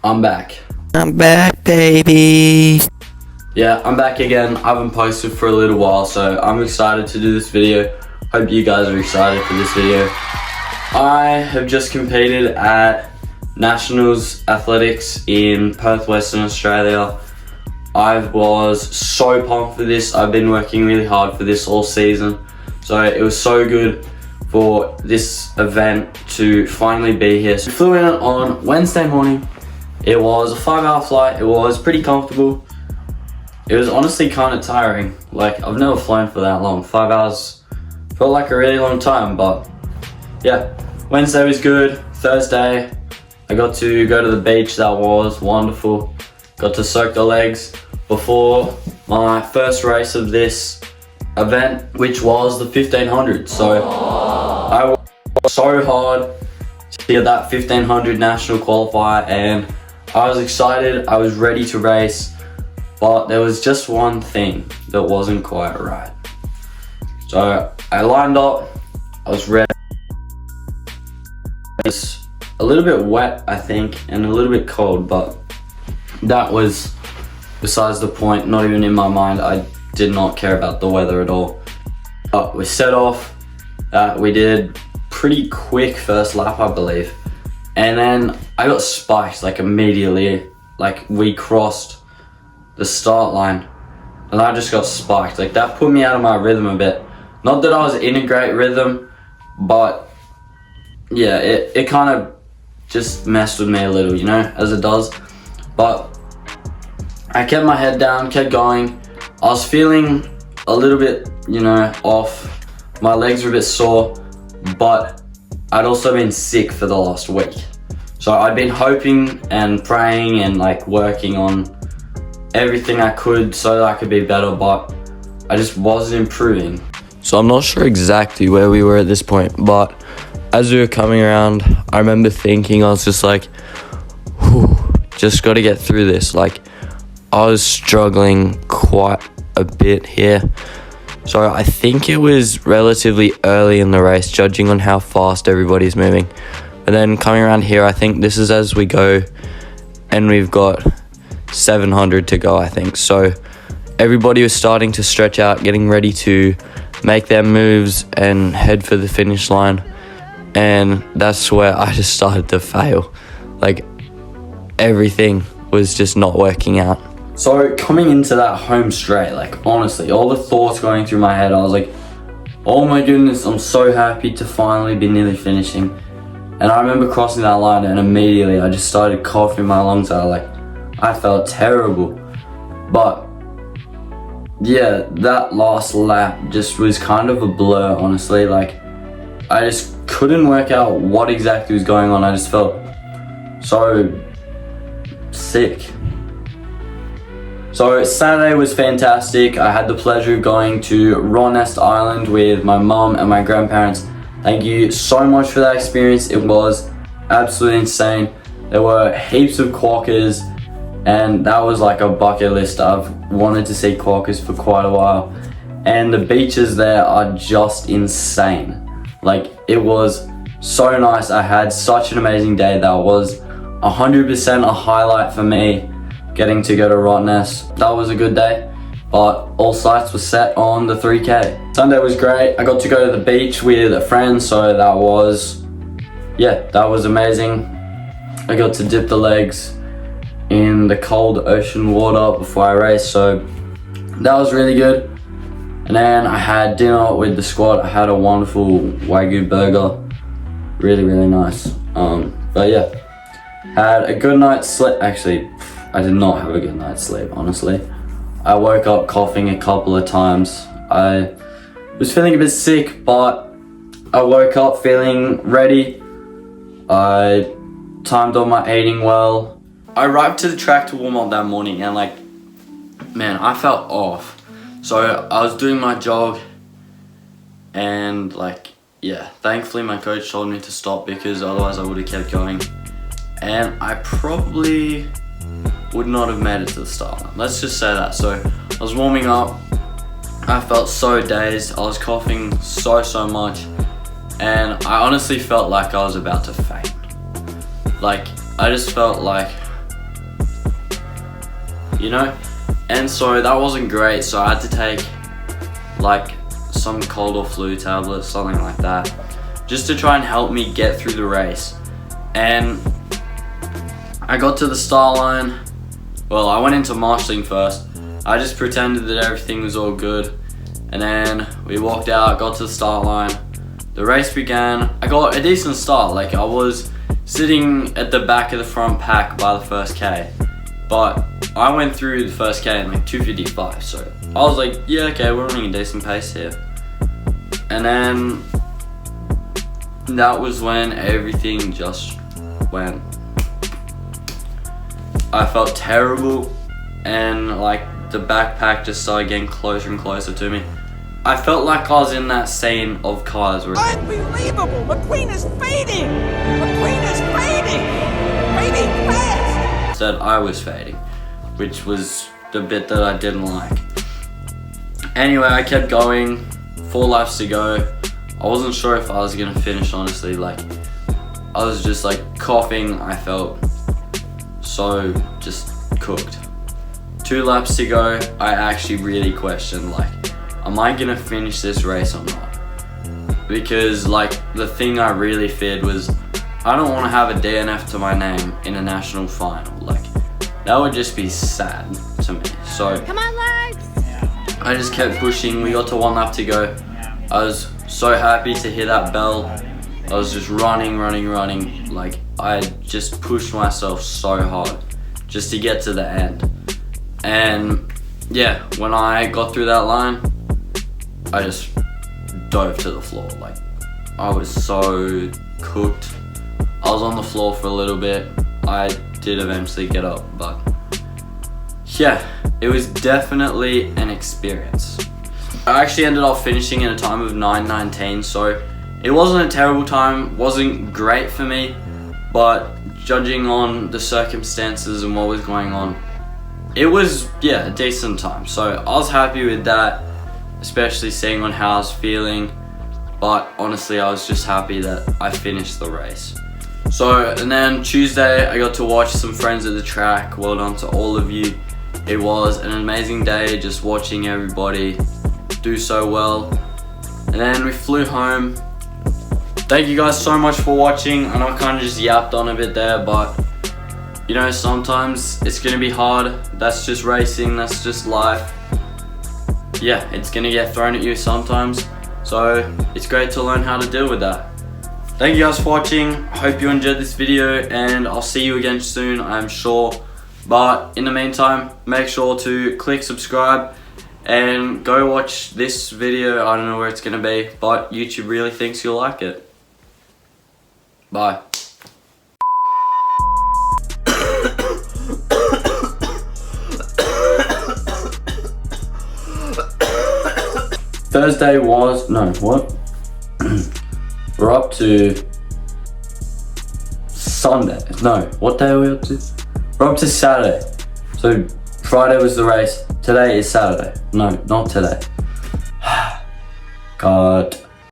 I'm back. I'm back, baby. Yeah, I'm back again. I haven't posted for a little while, so I'm excited to do this video. Hope you guys are excited for this video. I have just competed at Nationals Athletics in Perth, Western Australia. I was so pumped for this. I've been working really hard for this all season. So it was so good for this event to finally be here. So we flew in on Wednesday morning. It was a 5-hour flight. It was pretty comfortable. It was honestly kind of tiring. Like, I've never flown for that long. 5 hours felt like a really long time, but yeah. Wednesday was good. Thursday, I got to go to the beach. That was wonderful. Got to soak the legs before my first race of this event, which was the 1500. So I worked so hard to get that 1500 national qualifier, and I was excited. I was ready to race, but there was just one thing that wasn't quite right. So I lined up, I was ready. It's a little bit wet, I think, and a little bit cold, but that was besides the point. Not even in my mind. I did not care about the weather at all. But we set off. We did pretty quick first lap, I believe, and then I got spiked like immediately. Like, we crossed the start line and I just got spiked. Like, that put me out of my rhythm a bit. Not that I was in a great rhythm, but yeah, it kind of just messed with me a little, you know, as it does. But I kept my head down, kept going. I was feeling a little bit, you know, off. My legs were a bit sore, but I'd also been sick for the last week. So I'd been hoping and praying and like working on everything I could so that I could be better, but I just wasn't improving. So I'm not sure exactly where we were at this point, but as we were coming around, I remember thinking, I was just like, whew, just got to get through this. Like, I was struggling quite a bit here. So I think it was relatively early in the race, judging on how fast everybody's moving. But then coming around here, I think this is as we go, and we've got 700 to go, I think. So everybody was starting to stretch out, getting ready to make their moves and head for the finish line. And that's where I just started to fail. Like, everything was just not working out. So coming into that home straight, like, honestly, all the thoughts going through my head, I was like, oh my goodness, I'm so happy to finally be nearly finishing. And I remember crossing that line, and immediately I just started coughing my lungs out. Like, I felt terrible. But yeah, that last lap just was kind of a blur, honestly. Like, I just couldn't work out what exactly was going on. I just felt so sick. So Saturday was fantastic. I had the pleasure of going to Rottnest Island with my mum and my grandparents. Thank you so much for that experience. It was absolutely insane. There were heaps of quokkas, and that was like a bucket list. I've wanted to see quokkas for quite a while. And the beaches there are just insane. Like, it was so nice. I had such an amazing day. That was 100% a highlight for me, getting to go to Rottnest. That was a good day, but all sights were set on the 3K. Sunday was great. I got to go to the beach with a friend, so that was amazing. I got to dip the legs in the cold ocean water before I raced, so that was really good. And then I had dinner with the squad. I had a wonderful Wagyu burger. Really, really nice. But yeah, had a good night's sleep. Actually, I did not have a good night's sleep, honestly. I woke up coughing a couple of times. I was feeling a bit sick, but I woke up feeling ready. I timed all my eating well. I arrived to the track to warm up that morning, and like, man, I felt off. So I was doing my jog, and like, yeah, thankfully my coach told me to stop, because otherwise I would have kept going. And I probably would not have made it to the start line. Let's just say that. So I was warming up. I felt so dazed. I was coughing so much. And I honestly felt like I was about to faint. Like, I just felt like you know? And so that wasn't great, so I had to take like some cold or flu tablets, something like that, just to try and help me get through the race. And I got to the start line. Well, I went into marshalling first. I just pretended that everything was all good. And then we walked out, got to the start line. The race began. I got a decent start. Like, I was sitting at the back of the front pack by the first K. But I went through the first K in like 2:55. So I was like, yeah, okay, we're running a decent pace here. And then that was when everything just went. I felt terrible, and like the backpack just started getting closer and closer to me. I felt like I was in that scene of Cars where unbelievable! McQueen is fading! McQueen is fading! Fading fast! said I was fading, which was the bit that I didn't like. Anyway, I kept going, 4 laps to go. I wasn't sure if I was gonna finish, honestly. Like, I was just like coughing. I felt so just cooked. 2 laps to go. I actually really questioned, like, am I gonna finish this race or not? Because like the thing I really feared was I don't want to have a DNF to my name in a national final. Like, that would just be sad to me. So Come on, legs! I just kept pushing. We got to 1 lap to go. I was so happy to hear that bell. I was just running. Like, I just pushed myself so hard just to get to the end. And yeah, when I got through that line, I just dove to the floor. Like, I was so cooked. I was on the floor for a little bit. I did eventually get up, but yeah, it was definitely an experience. I actually ended up finishing in a time of 9:19, so it wasn't a terrible time, wasn't great for me, but judging on the circumstances and what was going on, it was, yeah, a decent time. So I was happy with that, especially seeing on how I was feeling, but honestly I was just happy that I finished the race. So, and then Tuesday I got to watch some friends at the track. Well done to all of you. It was an amazing day just watching everybody do so well. And then we flew home. Thank you guys so much for watching. I know I kind of just yapped on a bit there, but you know, sometimes it's gonna be hard. That's just racing, that's just life. Yeah, it's gonna get thrown at you sometimes. So it's great to learn how to deal with that. Thank you guys for watching. I hope you enjoyed this video, and I'll see you again soon, I'm sure. But in the meantime, make sure to click subscribe and go watch this video. I don't know where it's gonna be, but YouTube really thinks you'll like it. Bye. Thursday was, no, what? We're up to Sunday. No, what day are we up to? We're up to Saturday. So Friday was the race. Today is Saturday. No, not today. God.